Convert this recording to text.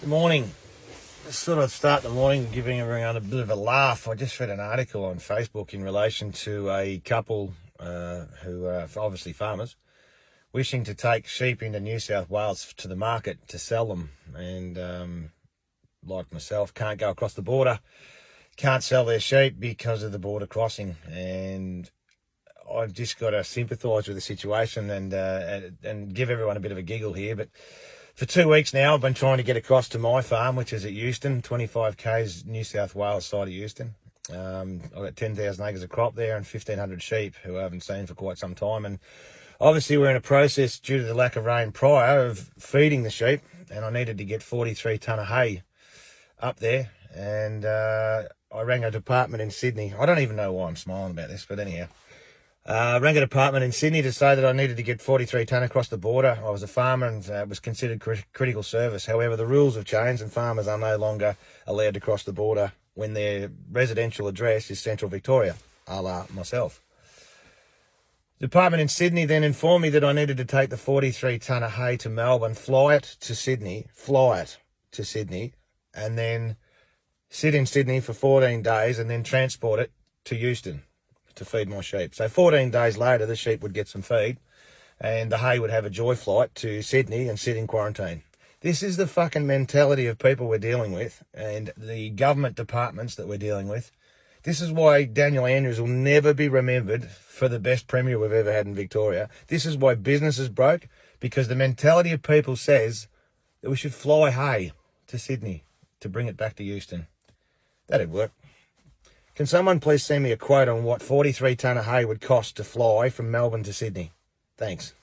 Good morning. Just sort of start the morning giving everyone a bit of a laugh. I just read an article on Facebook in relation to a couple who are obviously farmers wishing to take sheep into New South Wales to the market to sell them. And like myself, can't go across the border, can't sell their sheep because of the border crossing. And I've just got to sympathise with the situation and give everyone a bit of a giggle here. But for 2 weeks now, I've been trying to get across to my farm, which is at Euston, 25 k's New South Wales side of Euston. I've got 10,000 acres of crop there and 1,500 sheep who I haven't seen for quite some time. And obviously we're in a process, due to the lack of rain prior, of feeding the sheep. And I needed to get 43 tonne of hay up there. And I rang a department in Sydney. I don't even know why I'm smiling about this, but anyhow. Rang a department in Sydney to say that I needed to get 43 tonne across the border. I was a farmer and it was considered critical service. However, the rules have changed and farmers are no longer allowed to cross the border when their residential address is Central Victoria, a la myself. The department in Sydney then informed me that I needed to take the 43 tonne of hay to Melbourne, fly it to Sydney, and then sit in Sydney for 14 days and then transport it to Euston to feed my sheep. So 14 days later, the sheep would get some feed and the hay would have a joy flight to Sydney and sit in quarantine. This is the fucking mentality of people we're dealing with and the government departments that we're dealing with. This is why Daniel Andrews will never be remembered for the best premier we've ever had in Victoria. This is why business is broke, because the mentality of people says that we should fly hay to Sydney to bring it back to Euston. That'd work. Can someone please send me a quote on what 43 tonne of hay would cost to fly from Melbourne to Sydney? Thanks.